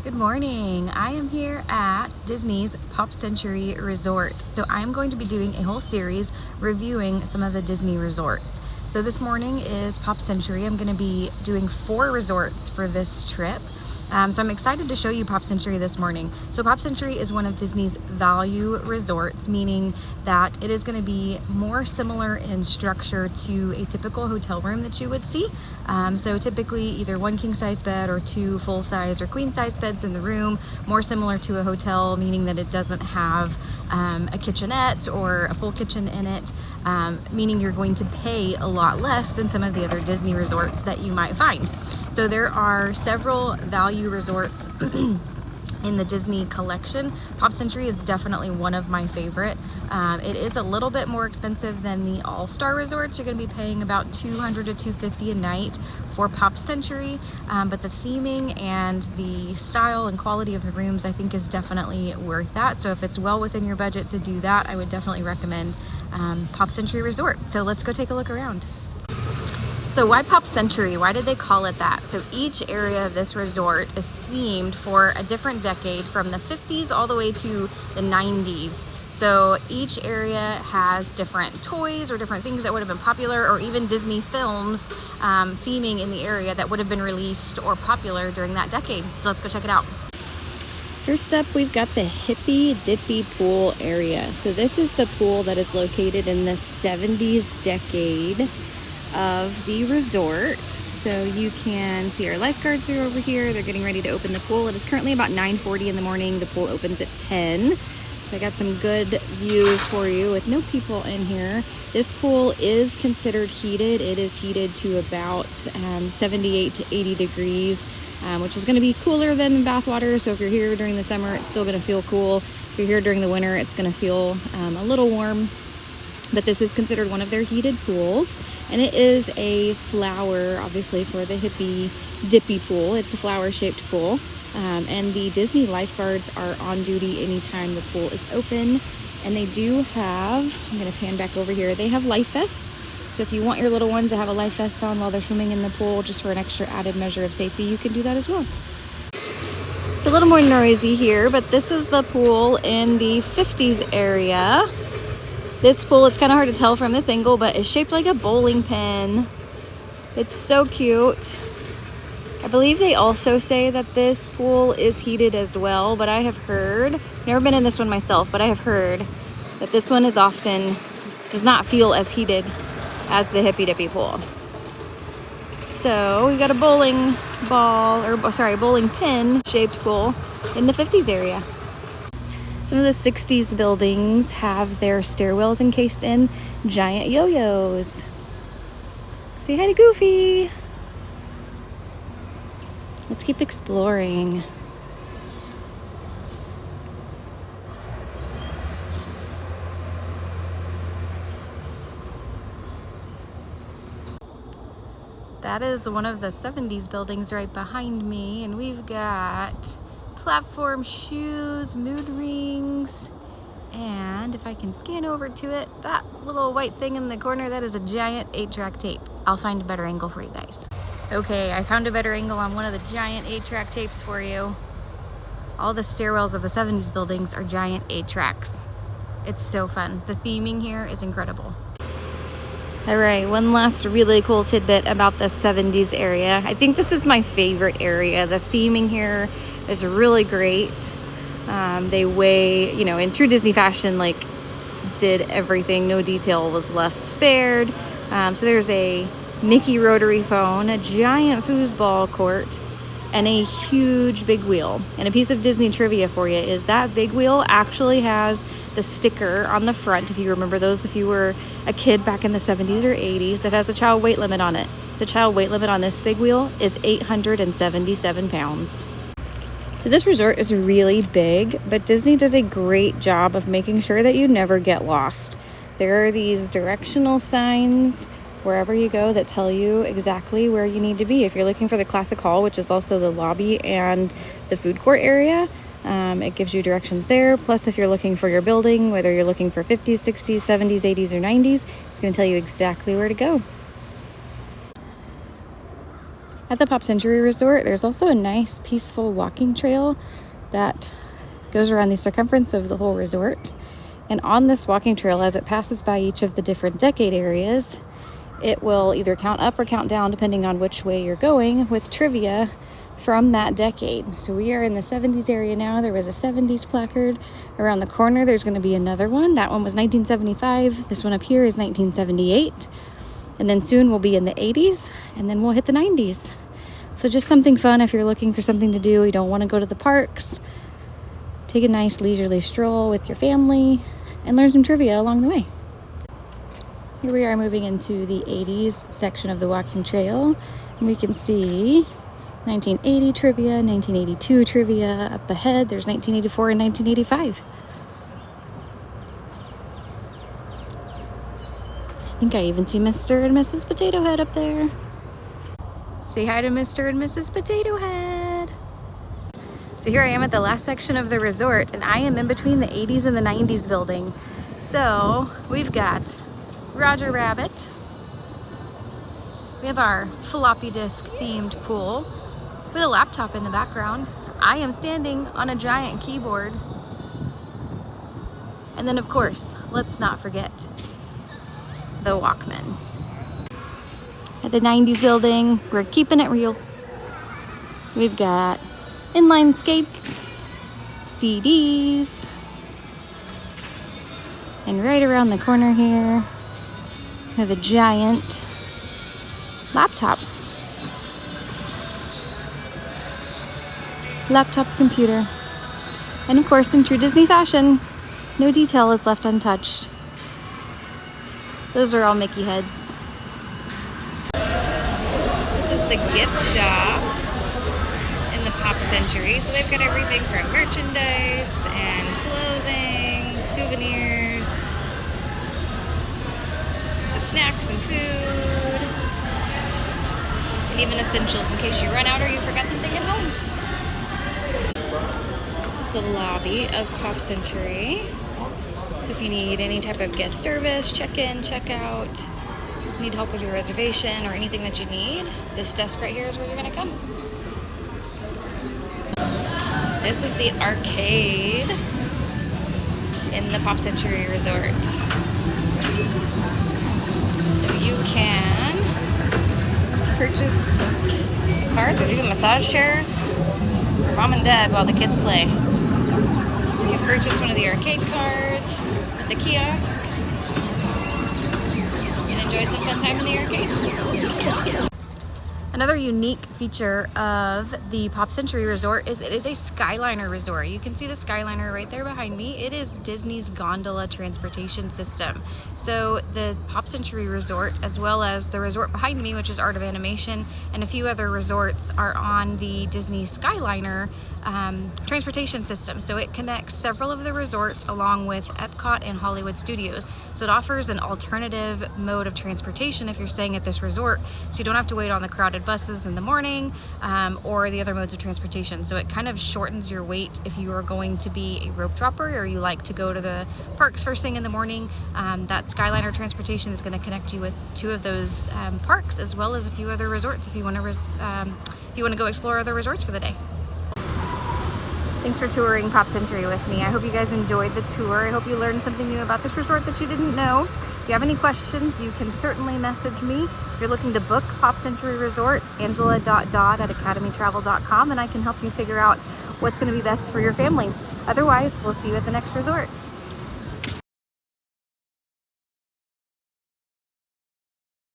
Good morning. I am here at Disney's Pop Century Resort. So I'm going to be doing a whole series reviewing some of the Disney resorts. So this morning is Pop Century. I'm going to be doing 4 resorts for this trip. So I'm excited to show you Pop Century this morning. So Pop Century is one of Disney's value resorts, meaning that it is going to be more similar in structure to a typical hotel room that you would see. So typically either 1 king size bed or 2 full size or queen size beds in the room, more similar to a hotel, meaning that it doesn't have a kitchenette or a full kitchen in it, meaning you're going to pay a lot less than some of the other Disney resorts that you might find. So there are several value resorts in the Disney collection. Pop Century is definitely one of my favorite. It is a little bit more expensive than the All-Star resorts. You're going to be paying about $200 to $250 a night for Pop Century, but the theming and the style and quality of the rooms I think is definitely worth that. So if it's well within your budget to do that, I would definitely recommend Pop Century Resort. So let's go take a look around. So why Pop Century? Why did they call it that? So each area of this resort is themed for a different decade, from the 50s all the way to the 90s. So each area has different toys or different things that would have been popular, or even Disney films theming in the area that would have been released or popular during that decade. So let's go check it out. First up, we've got the Hippy Dippy Pool area. So this is the pool that is located in the 70s decade of the resort. So you can see our lifeguards are over here. They're getting ready to open the pool. It is currently about 9:40 in the morning. The pool opens at 10. So I got some good views for you with no people in here. This pool is considered heated. It is heated to about 78 to 80 degrees, which is going to be cooler than bathwater. So if you're here during the summer, it's still going to feel cool. If you're here during the winter, it's going to feel a little warm. But this is considered one of their heated pools, and it is a flower, obviously, for the Hippy Dippy Pool. It's a flower-shaped pool, and the Disney lifeguards are on duty anytime the pool is open. And they do have, I'm going to pan back over here, they have life vests. So if you want your little one to have a life vest on while they're swimming in the pool, just for an extra added measure of safety, you can do that as well. It's a little more noisy here, but this is the pool in the 50s area. This pool, it's kind of hard to tell from this angle, but it's shaped like a bowling pin. It's so cute. I believe they also say that this pool is heated as well, but I have heard, never been in this one myself, but I have heard that this one does not feel as heated as the Hippy Dippy Pool. So we got a bowling pin shaped pool in the 50s area. Some of the 60s buildings have their stairwells encased in giant yo-yos. Say hi to Goofy. Let's keep exploring. That is one of the 70s buildings right behind me, and we've got platform shoes, mood rings, and if I can scan over to it, that little white thing in the corner, that is a giant 8-track tape. I'll find a better angle for you guys. Okay, I found a better angle on one of the giant 8-track tapes for you. All the stairwells of the 70s buildings are giant 8-tracks. It's so fun. The theming here is incredible. All right, one last really cool tidbit about the 70s area. I think this is my favorite area. The theming here is really great. They in true Disney fashion, did everything. No detail was left spared. So there's a Mickey rotary phone, a giant foosball court, and a huge big wheel. And a piece of Disney trivia for you is that big wheel actually has the sticker on the front, if you remember those, if you were a kid back in the 70s or 80s, that has the child weight limit on it. The child weight limit on this big wheel is 877 pounds. So this resort is really big, but Disney does a great job of making sure that you never get lost. There are these directional signs wherever you go that tell you exactly where you need to be. If you're looking for the Classic Hall, which is also the lobby and the food court area, it gives you directions there. Plus, if you're looking for your building, whether you're looking for 50s, 60s, 70s, 80s, or 90s, it's going to tell you exactly where to go. At the Pop Century Resort, there's also a nice peaceful walking trail that goes around the circumference of the whole resort. And on this walking trail, as it passes by each of the different decade areas, it will either count up or count down depending on which way you're going with trivia from that decade. So we are in the 70s area now. There was a 70s placard. Around the corner, there's going to be another one. That one was 1975. This one up here is 1978. And then soon we'll be in the 80s, and then we'll hit the 90s. So just something fun if you're looking for something to do. You don't want to go to the parks. Take a nice leisurely stroll with your family and learn some trivia along the way. Here we are moving into the 80s section of the walking trail. And we can see 1980 trivia, 1982 trivia. Up ahead, there's 1984 and 1985. I think I even see Mr. and Mrs. Potato Head up there. Say hi to Mr. and Mrs. Potato Head. So here I am at the last section of the resort, and I am in between the 80s and the 90s building. So we've got Roger Rabbit. We have our floppy disk themed pool with a laptop in the background. I am standing on a giant keyboard. And then of course, let's not forget the Walkman. At the 90s building, we're keeping it real. We've got inline skates, CDs, and right around the corner here, we have a giant laptop computer. And of course, in true Disney fashion, no detail is left untouched. Those are all Mickey heads. This is the gift shop in the Pop Century. So they've got everything from merchandise and clothing, souvenirs, to snacks and food, and even essentials in case you run out or you forgot something at home. This is the lobby of Pop Century. So if you need any type of guest service, check-in, check-out, need help with your reservation or anything that you need, this desk right here is where you're gonna come. This is the arcade in the Pop Century Resort. So you can purchase a card. There's even massage chairs for mom and dad while the kids play. You can purchase one of the arcade cards at the kiosk and enjoy some fun time in the arcade. Another unique feature of the Pop Century Resort is it is a Skyliner resort. You can see the Skyliner right there behind me. It is Disney's gondola transportation system. So the Pop Century Resort, as well as the resort behind me, which is Art of Animation, and a few other resorts are on the Disney Skyliner transportation system. So it connects several of the resorts along with Epcot and Hollywood Studios. So it offers an alternative mode of transportation if you're staying at this resort, so you don't have to wait on the crowded buses in the morning or the other modes of transportation. So it kind of shortens your wait if you are going to be a rope dropper or you like to go to the parks first thing in the morning. That Skyliner transportation is going to connect you with two of those parks, as well as a few other resorts if you want to go explore other resorts for the day. Thanks for touring Pop Century with me. I hope you guys enjoyed the tour. I hope you learned something new about this resort that you didn't know. If you have any questions, you can certainly message me. If you're looking to book Pop Century Resort, angela.dodd@academytravel.com, and I can help you figure out what's going to be best for your family. Otherwise, we'll see you at the next resort.